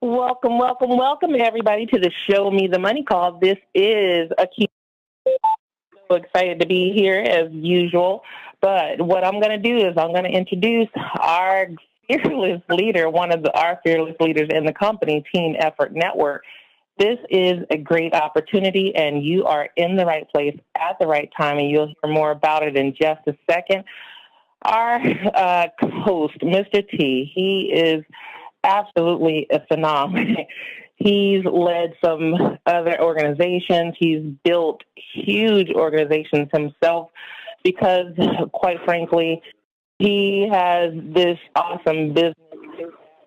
Welcome, welcome, welcome, everybody, to the Show Me the Money Call. This is a key. So excited to be here as usual. But what I'm going to do is I'm going to introduce our fearless leader, our fearless leaders in the company, Team Effort Network. This is a great opportunity, and you are in the right place at the right time, and you'll hear more about it in just a second. Our host, Mr. T, he is absolutely a phenomenon. He's led some other organizations. He's built huge organizations himself because, quite frankly, he has this awesome business.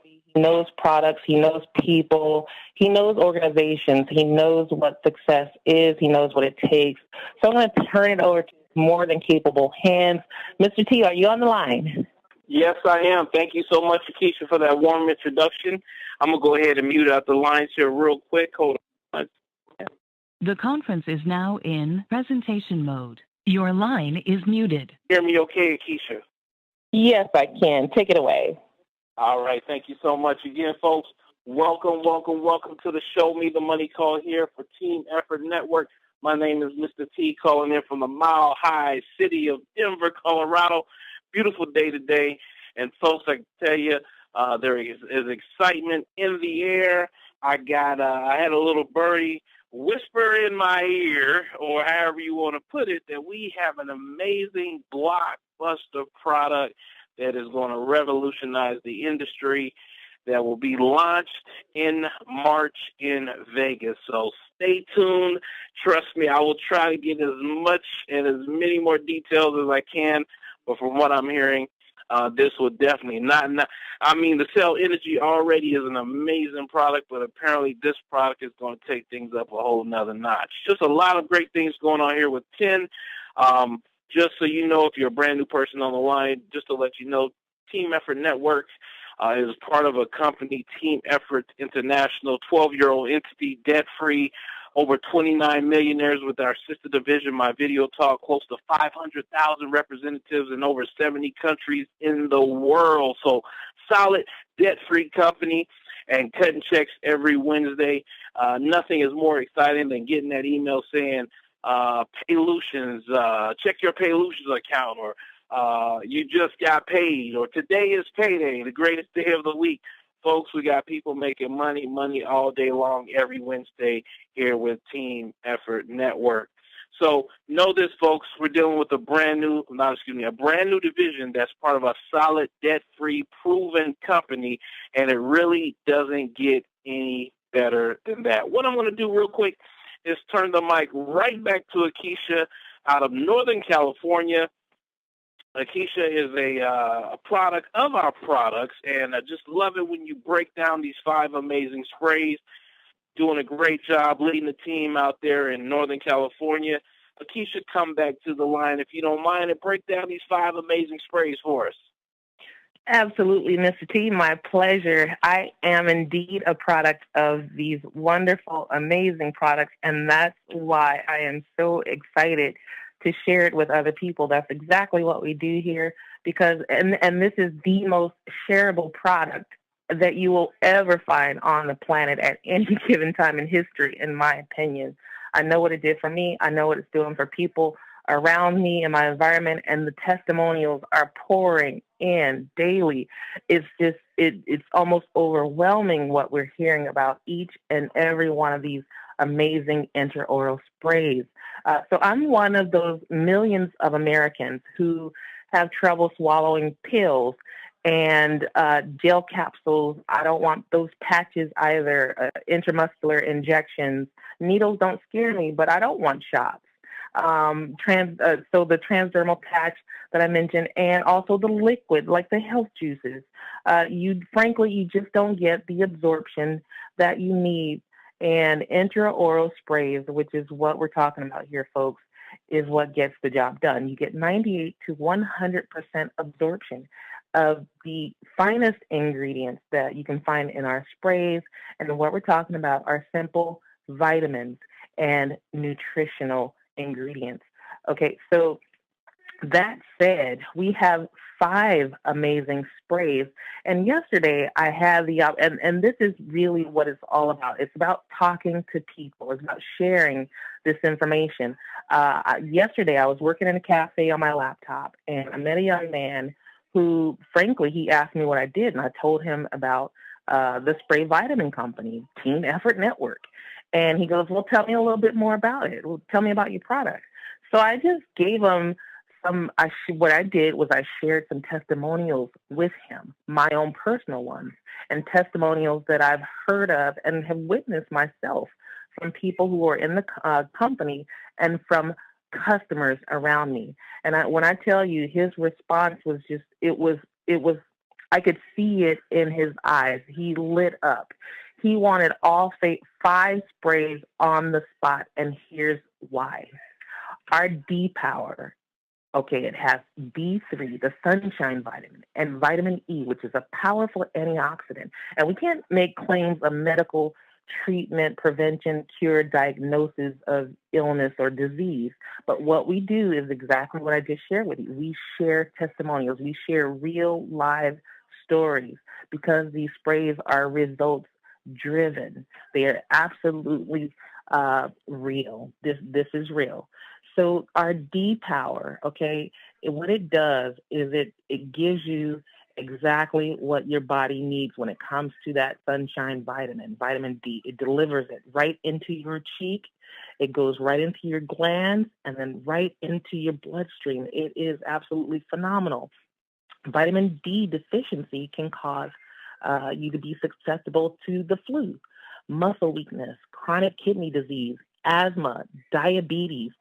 He knows products. He knows people. He knows organizations. He knows what success is. He knows what it takes. So I'm going to turn it over to more than capable hands. Mr. T, are you on the line? Yes, I am. Thank you so much, Nikisha, for that warm introduction. I'm going to go ahead and mute out the lines here real quick. Hold on. The conference is now in presentation mode. Your line is muted. Hear me okay, Nikisha? Yes, I can. Take it away. All right. Thank you so much again, folks. Welcome to the Show Me the Money Call here for Team Effort Network. My name is Mr. T, calling in from the mile-high city of Denver, Colorado. Beautiful day today, and folks, I can tell you, there is excitement in the air. I had a little birdie whisper in my ear, or however you want to put it, that we have an amazing blockbuster product that is going to revolutionize the industry, that will be launched in March in Vegas. So stay tuned. Trust me, I will try to get as much and as many more details as I can. But from what I'm hearing, this will definitely the cell energy already is an amazing product, but apparently this product is going to take things up a whole nother notch. Just a lot of great things going on here with 10. Just so you know, if you're a brand new person on the line, just to let you know, Team Effort Network is part of a company, Team Effort International, 12-year-old entity, debt-free, over 29 millionaires with our sister division, My Video Talk, close to 500,000 representatives in over 70 countries in the world. So solid, debt-free company and cutting checks every Wednesday. Nothing is more exciting than getting that email saying, Paylutions, check your Paylutions account, or you just got paid, or today is payday, the greatest day of the week. Folks, we got people making money all day long every Wednesday here with Team Effort Network. So know this, folks, we're dealing with a brand new division that's part of a solid, debt-free, proven company, and it really doesn't get any better than that. What I'm going to do real quick is turn the mic right back to Nikisha out of Northern California. Nikisha is a product of our products, and I just love it when you break down these 5 amazing sprays. Doing a great job leading the team out there in Northern California. Nikisha, come back to the line if you don't mind and break down these 5 amazing sprays for us. Absolutely, Mr. T, my pleasure. I am indeed a product of these wonderful, amazing products, and that's why I am so excited to share it with other people. That's exactly what we do here, because and this is the most shareable product that you will ever find on the planet at any given time in history, in my opinion. I know what it did for me. I know what it's doing for people around me in my environment, and the testimonials are pouring in daily. It's just, it's almost overwhelming what we're hearing about each and every one of these amazing intraoral sprays. So I'm one of those millions of Americans who have trouble swallowing pills and gel capsules. I don't want those patches either, intramuscular injections. Needles don't scare me, but I don't want shots. So the transdermal patch that I mentioned, and also the liquid, like the health juices. You just don't get the absorption that you need. And intraoral sprays, which is what we're talking about here, folks, is what gets the job done. You get 98 to 100% absorption of the finest ingredients that you can find in our sprays. And what we're talking about are simple vitamins and nutritional ingredients. Okay, so that said, we have 5 amazing sprays. And yesterday I had and this is really what it's all about. It's about talking to people. It's about sharing this information. Yesterday I was working in a cafe on my laptop, and I met a young man who, frankly, he asked me what I did, and I told him about the spray vitamin company, Team Effort Network. And he goes, well, tell me a little bit more about it. Well, tell me about your product. So I just gave him what I did was I shared some testimonials with him, my own personal ones, and testimonials that I've heard of and have witnessed myself from people who are in the company and from customers around me. And when I tell you, his response was just, it was, I could see it in his eyes. He lit up. He wanted all 5 sprays on the spot, and here's why. Our D Power, okay, it has B3, the sunshine vitamin, and vitamin E, which is a powerful antioxidant. And we can't make claims of medical treatment, prevention, cure, diagnosis of illness or disease. But what we do is exactly what I just shared with you. We share testimonials. We share real live stories because these sprays are results driven. They are absolutely real. This is real. So our D Power, okay, what it does is it gives you exactly what your body needs when it comes to that sunshine vitamin D. It delivers it right into your cheek. It goes right into your glands and then right into your bloodstream. It is absolutely phenomenal. Vitamin D deficiency can cause you to be susceptible to the flu, muscle weakness, chronic kidney disease, asthma, diabetes,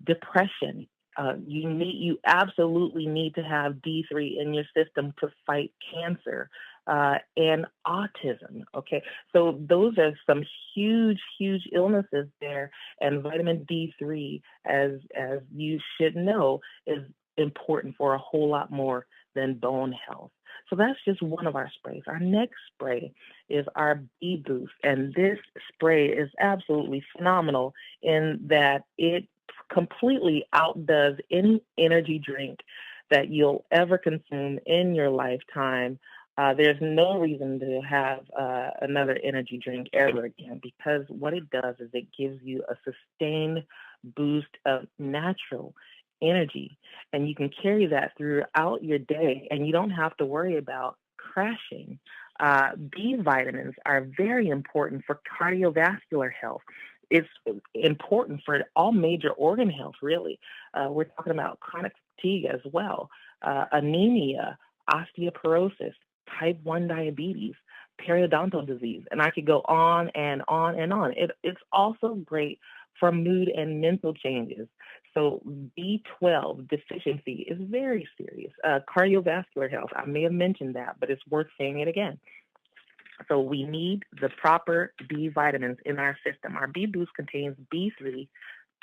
depression. You absolutely need to have D3 in your system to fight cancer and autism. Okay, so those are some huge illnesses there, and vitamin D3, as you should know, is important for a whole lot more than bone health. So that's just one of our sprays. Our next spray is our B Boost, and this spray is absolutely phenomenal in that it completely outdoes any energy drink that you'll ever consume in your lifetime. There's no reason to have another energy drink ever again, because what it does is it gives you a sustained boost of natural energy, and you can carry that throughout your day, and you don't have to worry about crashing. B vitamins are very important for cardiovascular health. It's important for all major organ health, really. We're talking about chronic fatigue as well, anemia, osteoporosis, type 1 diabetes, periodontal disease, and I could go on and on and on. It's also great for mood and mental changes. So B12 deficiency is very serious. Cardiovascular health, I may have mentioned that, but it's worth saying it again. So we need the proper B vitamins in our system. Our B Boost contains B3,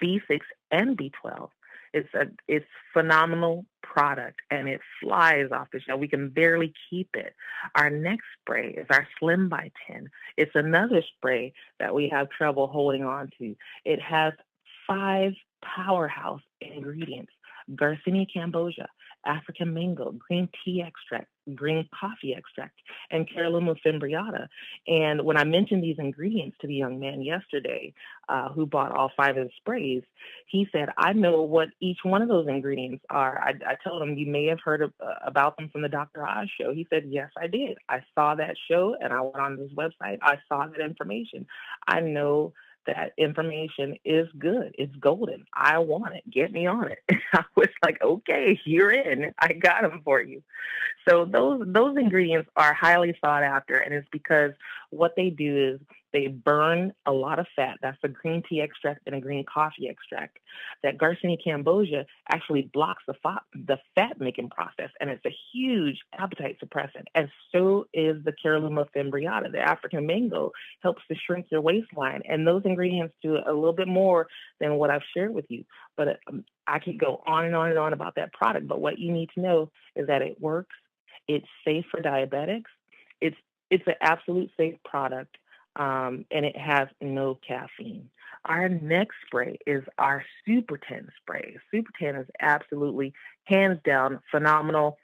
B6, and B12. It's phenomenal product, and it flies off the shelf. We can barely keep it. Our next spray is our Slim by 10. It's another spray that we have trouble holding on to. It has 5 powerhouse ingredients: Garcinia cambogia, African mango, green tea extract, green coffee extract, and Caralluma fimbriata. And when I mentioned these ingredients to the young man yesterday, who bought all 5 of the sprays, he said, I know what each one of those ingredients are. I told him, you may have heard about them from the Dr. Oz show. He said, yes, I did. I saw that show, and I went on his website. I saw that information. I know that information is good. It's golden. I want it. Get me on it. I was like, okay, you're in. I got them for you. So those ingredients are highly sought after, and it's because what they do is they burn a lot of fat. That's a green tea extract and a green coffee extract. That Garcinia cambogia actually blocks the fat-making process, and it's a huge appetite suppressant. And so is the Caralluma fimbriata. The African mango helps to shrink your waistline. And those ingredients do a little bit more than what I've shared with you. But I could go on and on and on about that product. But what you need to know is that it works. It's safe for diabetics. It's an absolute safe product. And it has no caffeine. Our next spray is our Super 10 spray. Super 10 is absolutely, hands down, phenomenal.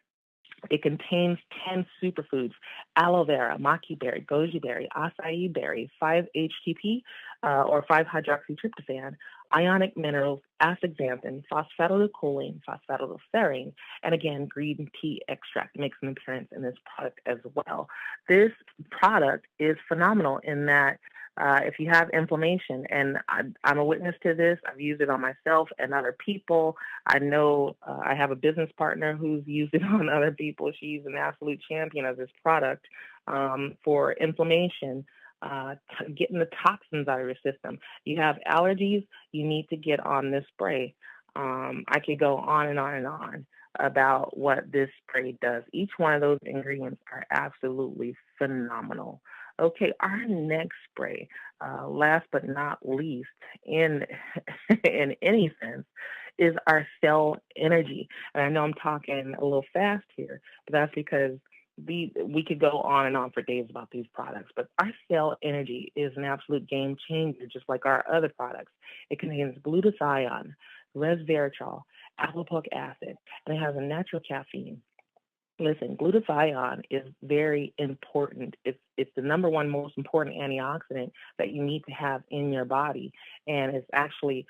It contains 10 superfoods: aloe vera, maki berry, goji berry, acai berry, 5-HTP or 5-hydroxytryptophan, ionic minerals, astaxanthin, phosphatidylcholine, phosphatidylserine, and again, green tea extract makes an appearance in this product as well. This product is phenomenal in that if you have inflammation, and I'm a witness to this, I've used it on myself and other people. I know I have a business partner who's used it on other people. She's an absolute champion of this product for inflammation, getting the toxins out of your system. You have allergies, you need to get on this spray. I could go on and on and on about what this spray does. Each one of those ingredients are absolutely phenomenal. Okay, our next spray, last but not least, in in any sense, is our cell energy. And I know I'm talking a little fast here, but that's because we could go on and on for days about these products. But our cell energy is an absolute game changer, just like our other products. It contains glutathione, resveratrol, alpha-lipoic acid, and it has a natural caffeine. Listen, glutathione is very important. It's the number one most important antioxidant that you need to have in your body, and it's actually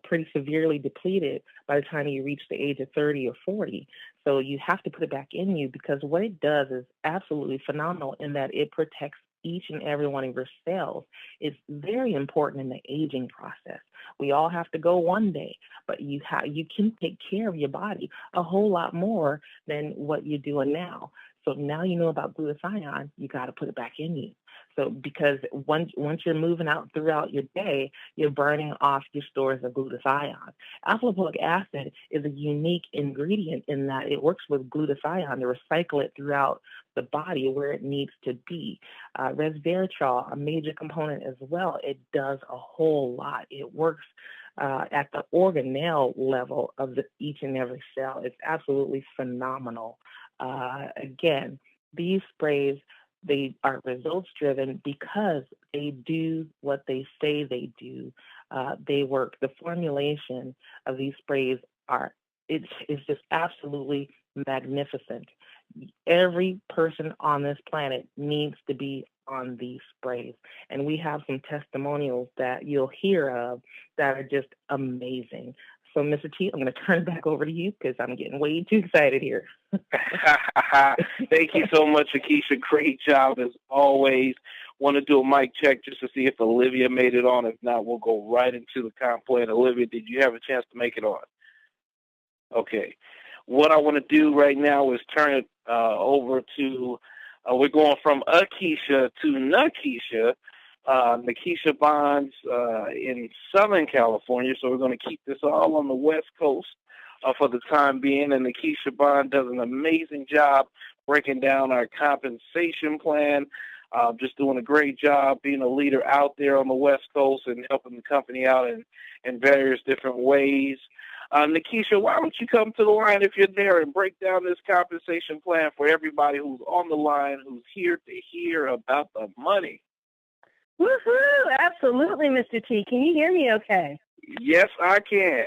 pretty severely depleted by the time you reach the age of 30 or 40. So you have to put it back in you, because what it does is absolutely phenomenal in that it protects each and every one of your cells. It's very important in the aging process. We all have to go one day, but you can take care of your body a whole lot more than what you're doing now. So now you know about glutathione, you got to put it back in you. So because once you're moving out throughout your day, you're burning off your stores of glutathione. Alpha-lipoic acid is a unique ingredient in that it works with glutathione to recycle it throughout the body where it needs to be. Resveratrol, a major component as well, it does a whole lot. It works at the organelle level of each and every cell. It's absolutely phenomenal. Again, these sprays, they are results driven because they do what they say they do. They work. The formulation of these sprays it's just absolutely magnificent. Every person on this planet needs to be on these sprays. And we have some testimonials that you'll hear of that are just amazing. So, Mr. T, I'm going to turn it back over to you because I'm getting way too excited here. Thank you so much, Nikisha. Great job as always. Want to do a mic check just to see if Olivia made it on. If not, we'll go right into the comp plan. Olivia, did you have a chance to make it on? Okay. What I want to do right now is turn it over to, we're going from Akisha to Nikisha. Nikisha Bonds in Southern California, so we're going to keep this all on the West Coast for the time being. And Nikisha Bond does an amazing job breaking down our compensation plan, just doing a great job being a leader out there on the West Coast and helping the company out in various different ways. Nikisha, why don't you come to the line if you're there and break down this compensation plan for everybody who's on the line, who's here to hear about the money. Woohoo! Absolutely, Mr. T. Can you hear me okay? Yes, I can.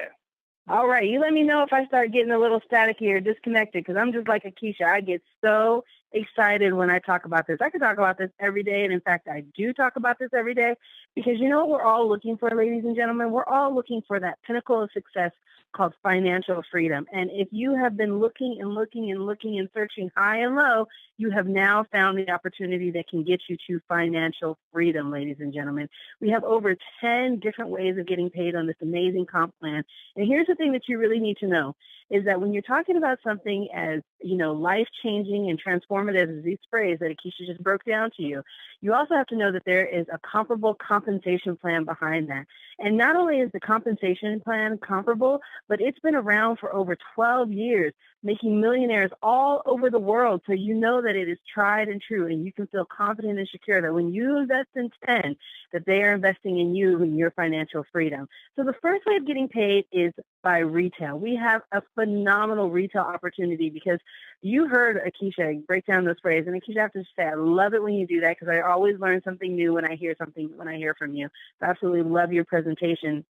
All right. You let me know if I start getting a little staticky or disconnected, because I'm just like Akisha. I get so excited when I talk about this. I could talk about this every day, and in fact, I do talk about this every day, because you know what we're all looking for, ladies and gentlemen? We're all looking for that pinnacle of success called financial freedom. And if you have been looking and looking and looking and searching high and low, you have now found the opportunity that can get you to financial freedom, ladies and gentlemen. We have over 10 different ways of getting paid on this amazing comp plan. And here's the thing that you really need to know is that when you're talking about something as, life-changing and transformative as these sprays that Akisha just broke down to you, you also have to know that there is a comparable compensation plan behind that. And not only is the compensation plan comparable, but it's been around for over 12 years, making millionaires all over the world. So you know that it is tried and true, and you can feel confident and secure that when you invest in 10, that they are investing in you and your financial freedom. So the first way of getting paid is by retail. We have a phenomenal retail opportunity because you heard Akisha break down those phrases. And Akisha, I have to say, I love it when you do that because I always learn something new when I hear from you. So I absolutely love your presentation.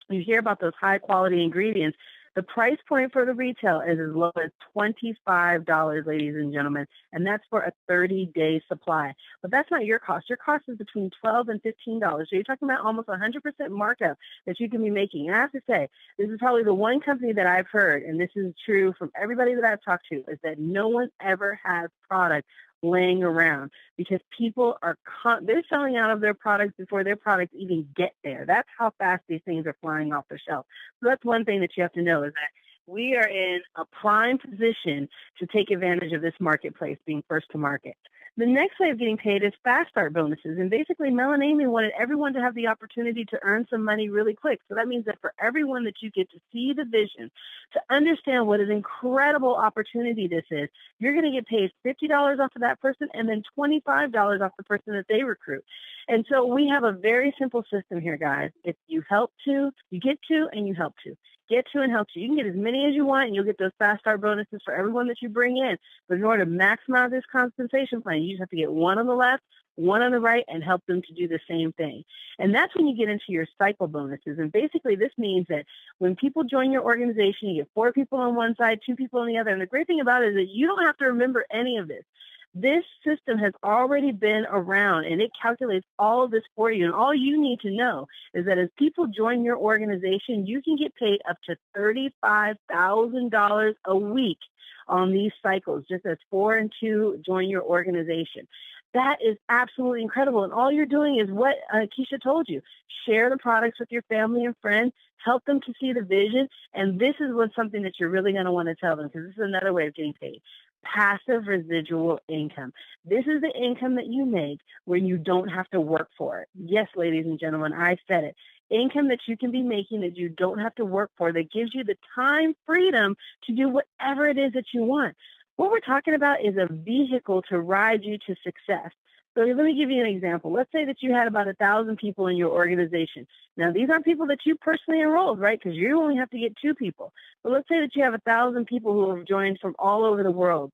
You hear about those high quality ingredients. The price point for the retail is as low as $25, ladies and gentlemen, and that's for a 30-day supply. But that's not your cost. Your cost is between $12 and $15. So you're talking about almost 100% markup that you can be making. And I have to say, this is probably the one company that I've heard, and this is true from everybody that I've talked to, is that no one ever has product laying around because people are they're selling out of their products before their products even get there. That's how fast these things are flying off the shelf. So that's one thing that you have to know, is that we are in a prime position to take advantage of this marketplace, being first to market. The next way of getting paid is fast start bonuses. And basically, Mel and Amy wanted everyone to have the opportunity to earn some money really quick. So that means that for everyone that you get to see the vision, to understand what an incredible opportunity this is, you're going to get paid $50 off of that person and then $25 off the person that they recruit. And so we have a very simple system here, guys. If you help to, you get to, and you help to. Get to and help to. You can get as many as you want, and you'll get those fast start bonuses for everyone that you bring in. But in order to maximize this compensation plan, you just have to get one on the left, one on the right, and help them to do the same thing. And that's when you get into your cycle bonuses. And basically, this means that when people join your organization, you get 4 people on one side, 2 people on the other. And the great thing about it is that you don't have to remember any of this. This system has already been around, and it calculates all of this for you. And all you need to know is that as people join your organization, you can get paid up to $35,000 a week on these cycles, just as 4 and 2 join your organization. That is absolutely incredible. And all you're doing is what Keisha told you. Share the products with your family and friends. Help them to see the vision. And this is something that you're really going to want to tell them, because this is another way of getting paid. Passive residual income. This is the income that you make when you don't have to work for it. Yes, ladies and gentlemen, I said it. Income that you can be making that you don't have to work for, that gives you the time freedom to do whatever it is that you want. What we're talking about is a vehicle to ride you to success. So let me give you an example. Let's say that you had about 1,000 people in your organization. Now, these aren't people that you personally enrolled, right? Because you only have to get 2 people. But let's say that you have 1,000 people who have joined from all over the world.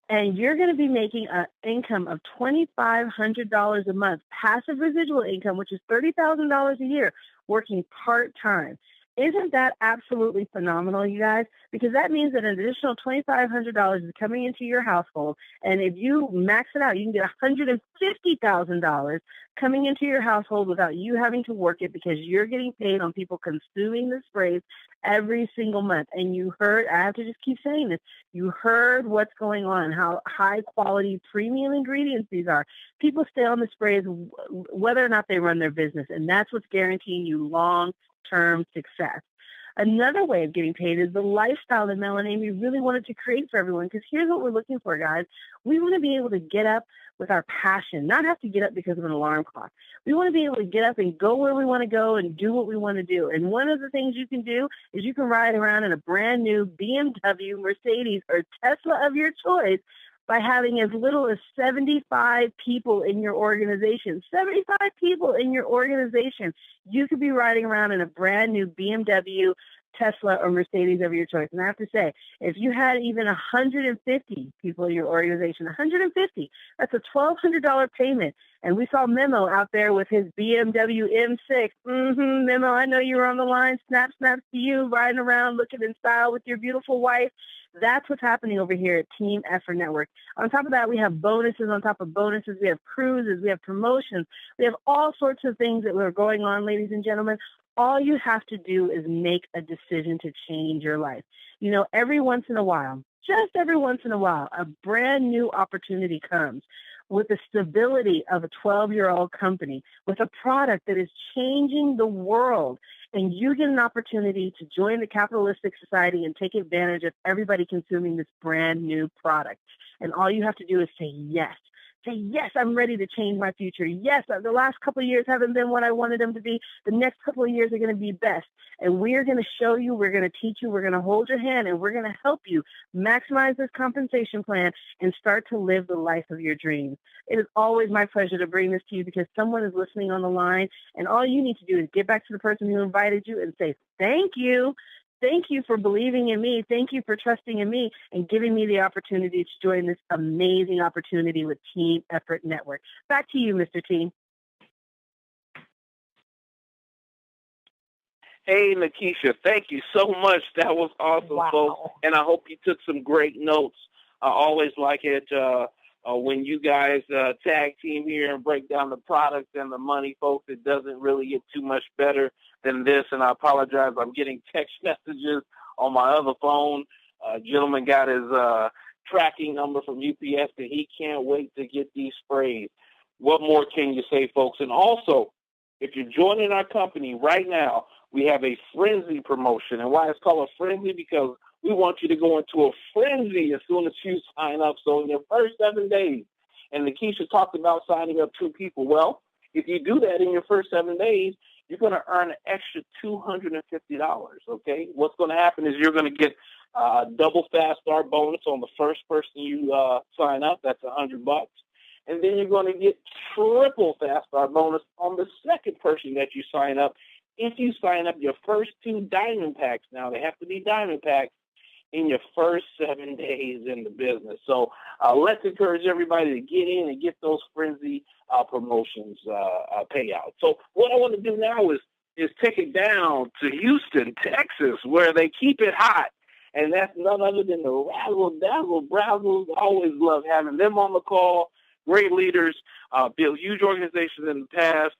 And you're going to be making an income of $2,500 a month, passive residual income, which is $30,000 a year, working part-time. Isn't that absolutely phenomenal, you guys? Because that means that an additional $2,500 is coming into your household. And if you max it out, you can get $150,000 coming into your household without you having to work it, because you're getting paid on people consuming the sprays every single month. And you heard, I have to just keep saying this, you heard what's going on, how high quality premium ingredients these are. People stay on the sprays whether or not they run their business. And that's what's guaranteeing you long-term success. Another way of getting paid is the lifestyle that Mel and Amy really wanted to create for everyone, because here's what we're looking for, guys. We want to be able to get up with our passion, not have to get up because of an alarm clock. We want to be able to get up and go where we want to go and do what we want to do. And one of the things you can do is you can ride around in a brand new BMW, Mercedes, or Tesla of your choice by having as little as 75 people in your organization. 75 people in your organization. You could be riding around in a brand new BMW, Tesla, or Mercedes of your choice. And I have to say, if you had even 150 people in your organization, 150, that's a $1,200 payment. And we saw Memo out there with his BMW M6. Memo, I know you were on the line. Snaps to you, riding around looking in style with your beautiful wife. That's what's happening over here at Team Effort Network. On top of that, we have bonuses on top of bonuses. We have cruises. We have promotions. We have all sorts of things that are going on, ladies and gentlemen. All you have to do is make a decision to change your life. You know, every once in a while, just every once in a while, a brand new opportunity comes with the stability of a 12-year-old company, with a product that is changing the world. And you get an opportunity to join the capitalistic society and take advantage of everybody consuming this brand new product. And all you have to do is say yes. Say, yes, I'm ready to change my future. Yes, the last couple of years haven't been what I wanted them to be. The next couple of years are going to be best. And we're going to show you, we're going to teach you, we're going to hold your hand, and we're going to help you maximize this compensation plan and start to live the life of your dreams. It is always my pleasure to bring this to you, because someone is listening on the line, and all you need to do is get back to the person who invited you and say, thank you. Thank you for believing in me. Thank you for trusting in me and giving me the opportunity to join this amazing opportunity with Team Effort Network. Back to you, Mr. T. Hey, Nikisha, thank you so much. That was awesome, folks. And I hope you took some great notes. I always like it when you guys tag team here and break down the products and the money, folks. It doesn't really get too much better than this. And I apologize. I'm getting text messages on my other phone. Gentleman got his tracking number from UPS, and he can't wait to get these sprays. What more can you say, folks? And also, if you're joining our company right now, we have a frenzy promotion. And why it's called a frenzy? Because we want you to go into a frenzy as soon as you sign up. So in your first 7 days, and Nikisha talked about signing up 2 people. Well, if you do that in your first 7 days, you're going to earn an extra $250, okay? What's going to happen is you're going to get a double fast start bonus on the first person you sign up. That's $100. And then you're going to get triple fast start bonus on the second person that you sign up. If you sign up your first 2 diamond packs, now they have to be diamond packs, in your first 7 days in the business. So let's encourage everybody to get in and get those frenzy promotions payouts. So what I want to do now is take it down to Houston, Texas, where they keep it hot. And that's none other than the Razzle Dazzle Brazzles. Always love having them on the call. Great leaders, built huge organizations in the past.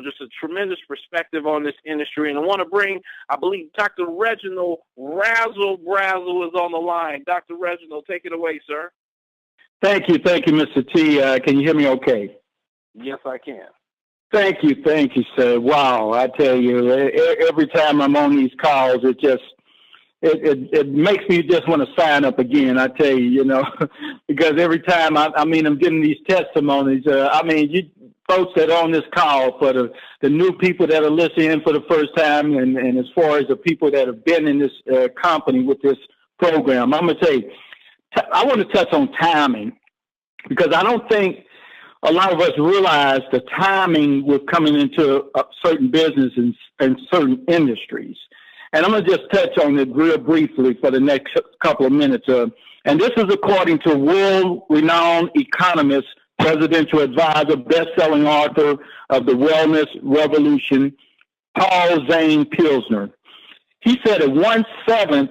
Just a tremendous perspective on this industry. And I want to bring, I believe, Dr. Reginald Razzle Brazzle is on the line. Dr. Reginald, take it away, sir. Thank you, Mr. T. Can you hear me okay? Yes, I can. Thank you, sir. Wow, I tell you, every time I'm on these calls, it makes me just want to sign up again. I tell you, because every time I'm getting these testimonies. Folks that are on this call, for the new people that are listening for the first time, and as far as the people that have been in this company with this program, I'm going to say, I want to touch on timing, because I don't think a lot of us realize the timing with coming into certain businesses and certain industries. And I'm going to just touch on it real briefly for the next couple of minutes. And this is according to world-renowned economist, presidential advisor, best-selling author of The Wellness Revolution, Paul Zane Pilsner. He said that 1/7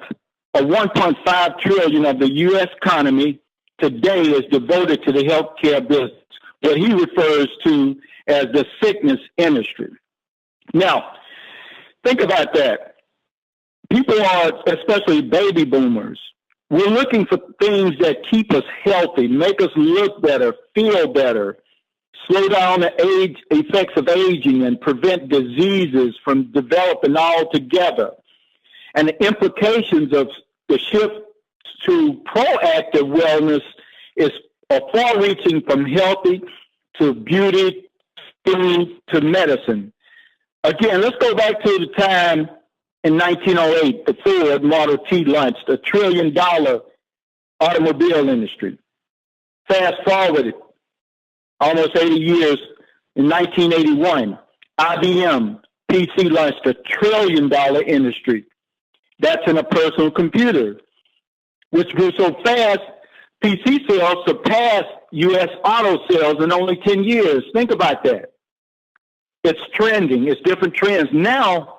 or 1.5 trillion of the U.S. economy today is devoted to the healthcare business, what he refers to as the sickness industry. Now, think about that. People are, especially baby boomers, we're looking for things that keep us healthy, make us look better, feel better, slow down the effects of aging, and prevent diseases from developing altogether. And the implications of the shift to proactive wellness is far-reaching, from healthy to beauty, food to medicine. Again, let's go back to the time in 1908, the Ford Model T launched a $1 trillion automobile industry. Fast forwarded almost 80 years, in 1981, IBM PC launched a $1 trillion industry. That's in a personal computer, which grew so fast, PC sales surpassed U.S. auto sales in only 10 years. Think about that. It's trending. It's different trends. Now,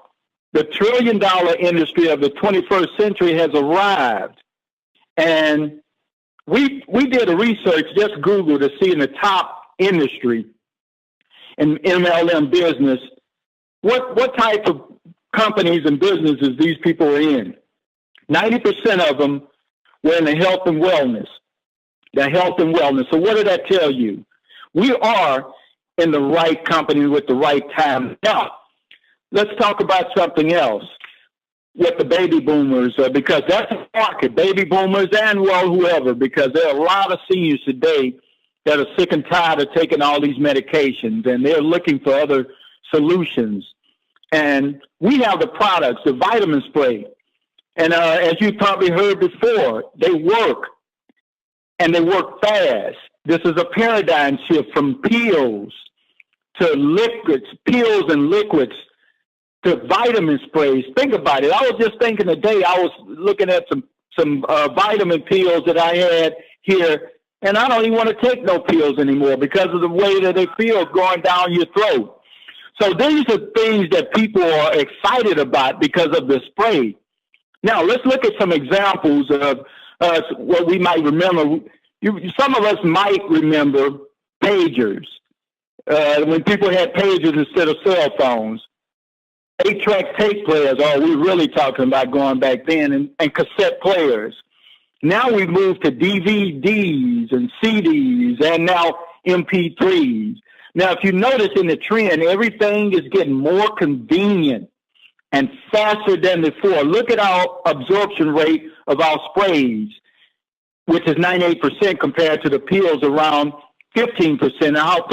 the $1 trillion industry of the 21st century has arrived. And we did a research, just Google, to see in the top industry in MLM business, what type of companies and businesses these people are in. 90% of them were in the health and wellness. So what did that tell you? We are in the right company with the right time. Now, let's talk about something else with the baby boomers, because that's a market, baby boomers and, well, whoever, because there are a lot of seniors today that are sick and tired of taking all these medications, and they're looking for other solutions. And we have the products, the vitamin spray. And as you probably heard before, they work, and they work fast. This is a paradigm shift from pills to liquids, pills and liquids, to vitamin sprays. Think about it. I was just thinking today, I was looking at some vitamin pills that I had here, and I don't even want to take no pills anymore because of the way that they feel going down your throat. So these are things that people are excited about because of the spray. Now, let's look at some examples of what we might remember. Some of us might remember pagers. When people had pagers instead of cell phones. 8-track tape players, we're really talking about going back then, and cassette players. Now we've moved to DVDs and CDs and now MP3s. Now, if you notice in the trend, everything is getting more convenient and faster than before. Look at our absorption rate of our sprays, which is 98% compared to the pills around 15%, and how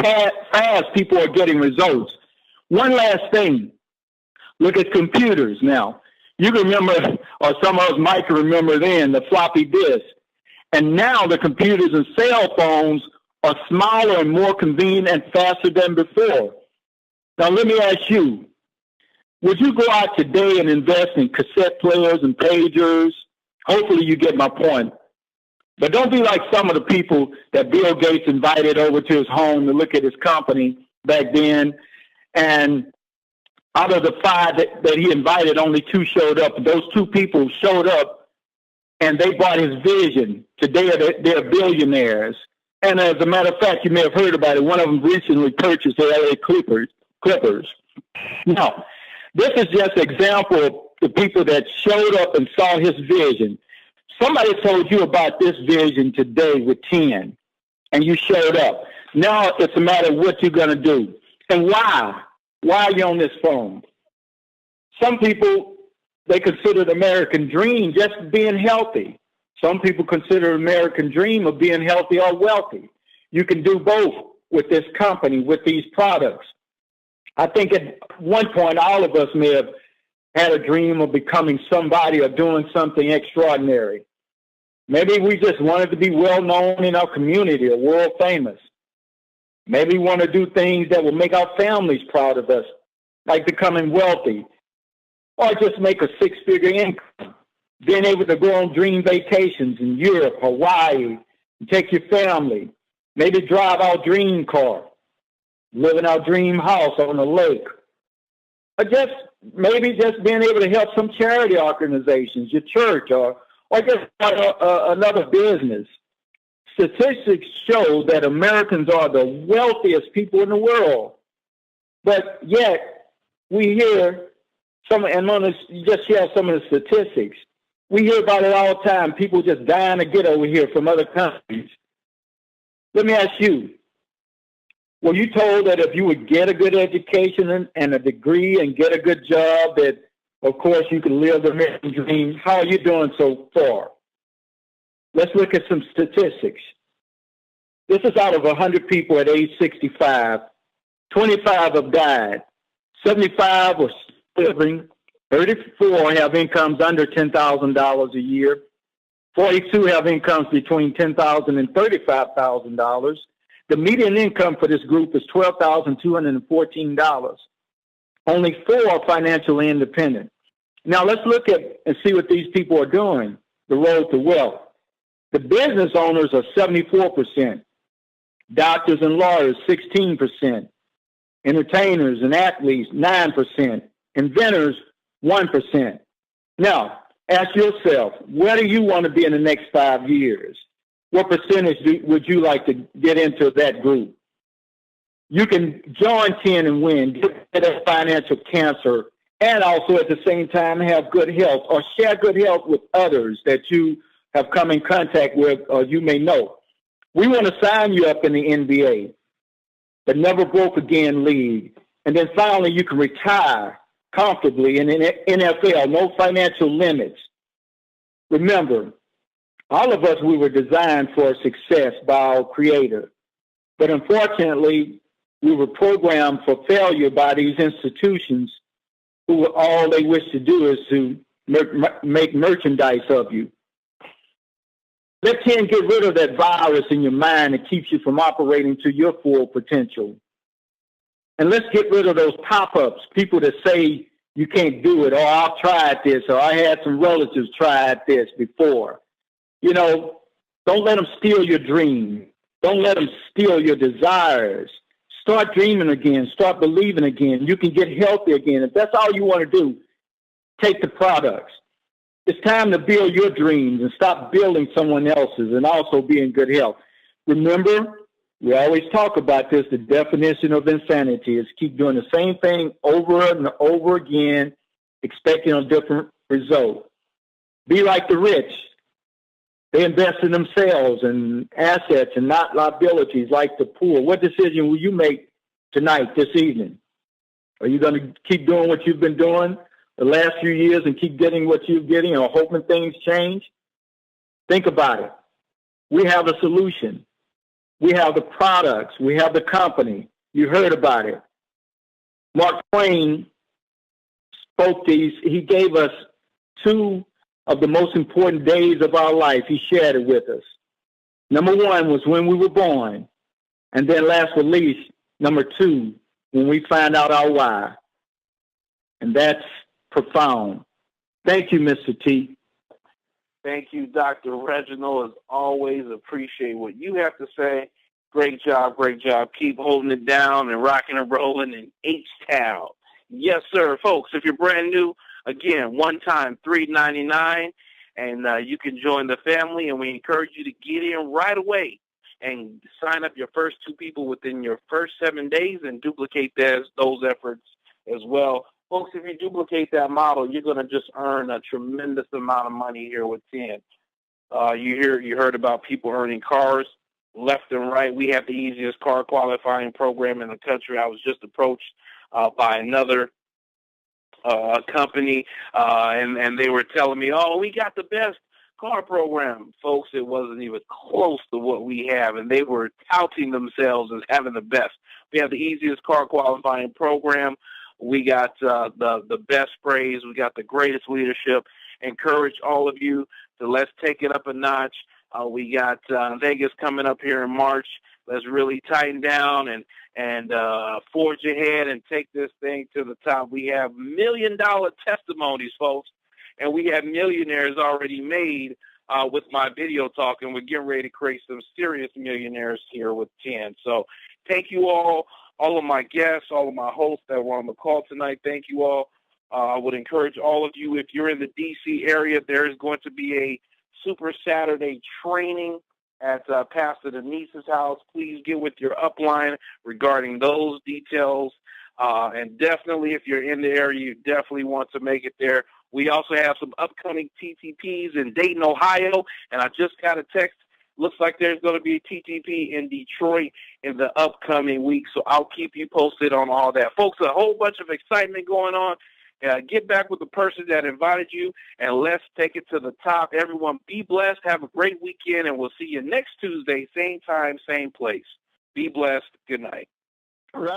fast people are getting results. One last thing. Look at computers now. You can remember, or some of us might remember then, the floppy disk. And now the computers and cell phones are smaller and more convenient and faster than before. Now, let me ask you, would you go out today and invest in cassette players and pagers? Hopefully you get my point. But don't be like some of the people that Bill Gates invited over to his home to look at his company back then. And out of the 5 that he invited, only 2 showed up. Those 2 people showed up, and they bought his vision. Today, they're billionaires. And as a matter of fact, you may have heard about it. One of them recently purchased the LA Clippers. Now, this is just an example of the people that showed up and saw his vision. Somebody told you about this vision today with 10, and you showed up. Now it's a matter of what you're going to do. And why? Why are you on this phone? Some people, they consider the American dream just being healthy. Some people consider the American dream of being healthy or wealthy. You can do both with this company, with these products. I think at one point, all of us may have had a dream of becoming somebody or doing something extraordinary. Maybe we just wanted to be well known in our community or world famous. Maybe we want to do things that will make our families proud of us, like becoming wealthy, or just make a 6-figure income, being able to go on dream vacations in Europe, Hawaii, and take your family, maybe drive our dream car, live in our dream house on the lake, or just maybe just being able to help some charity organizations, your church, or just another business. Statistics show that Americans are the wealthiest people in the world. But yet, we hear some, and I'm going to just share some of the statistics. We hear about it all the time, people just dying to get over here from other countries. Let me ask you, were you told that if you would get a good education and a degree and get a good job, that, of course, you can live the American dream? How are you doing so far? Let's look at some statistics. This is out of 100 people at age 65. 25 have died. 75 are living. 34 have incomes under $10,000 a year. 42 have incomes between $10,000 and $35,000. The median income for this group is $12,214. Only 4 are financially independent. Now let's look at and see what these people are doing, the road to wealth. The business owners are 74%. Doctors and lawyers, 16%. Entertainers and athletes, 9%. Inventors, 1%. Now, ask yourself, where do you want to be in the next 5 years? What percentage would you like to get into that group? You can join 10 and win, get that financial cancer, and also at the same time have good health or share good health with others that you have come in contact with or you may know. We want to sign you up in the NBA, the Never Broke Again League. And then finally, you can retire comfortably in the NFL, no financial limits. Remember, all of us, we were designed for success by our Creator. But unfortunately, we were programmed for failure by these institutions who all they wish to do is to make merchandise of you. Let 10 get rid of that virus in your mind that keeps you from operating to your full potential. And let's get rid of those pop-ups, people that say you can't do it, or I've tried this, or I had some relatives tried this before. You know, don't let them steal your dream. Don't let them steal your desires. Start dreaming again. Start believing again. You can get healthy again. If that's all you want to do, take the products. It's time to build your dreams and stop building someone else's, and also be in good health. Remember, we always talk about this, the definition of insanity is keep doing the same thing over and over again, expecting a different result. Be like the rich. They invest in themselves and assets and not liabilities like the poor. What decision will you make tonight, this evening? Are you going to keep doing what you've been doing the last few years and keep getting what you're getting, or hoping things change? Think about it. We have a solution. We have the products. We have the company. You heard about it. Mark Twain spoke these. He gave us two of the most important days of our life. He shared it with us. Number one was when we were born. And then last but least, number two, when we find out our why. And that's profound. Thank you, Mr. T. Thank you, Dr. Reginald. As always, appreciate what you have to say. Great job, great job. Keep holding it down and rocking and rolling in H-Town. Yes, sir. Folks, if you're brand new, again, one time, $3.99, and you can join the family, and we encourage you to get in right away and sign up your first 2 people within your first 7 days and duplicate those efforts as well. Folks, if you duplicate that model, you're going to just earn a tremendous amount of money here with 10. You heard about people earning cars left and right. We have the easiest car qualifying program in the country. I was just approached by another company, and they were telling me, oh, we got the best car program. Folks, it wasn't even close to what we have, and they were touting themselves as having the best. We have the easiest car qualifying program. We got the best sprays. We got the greatest leadership. Encourage all of you to let's take it up a notch. We got Vegas coming up here in March. Let's really tighten down and forge ahead and take this thing to the top. We have $1 million testimonies, folks, and we have millionaires already made with my video talk, and we're getting ready to create some serious millionaires here with 10. So thank you all of my guests, all of my hosts that were on the call tonight. Thank you all. I would encourage all of you, if you're in the D.C. area, there is going to be a Super Saturday training at Pastor Denise's house. Please get with your upline regarding those details. And definitely, if you're in the area, you definitely want to make it there. We also have some upcoming TTPs in Dayton, Ohio, and I just got a text. Looks like there's going to be a TTP in Detroit in the upcoming week, so I'll keep you posted on all that. Folks, a whole bunch of excitement going on. Get back with the person that invited you, and let's take it to the top. Everyone, be blessed. Have a great weekend, and we'll see you next Tuesday, same time, same place. Be blessed. Good night. All right.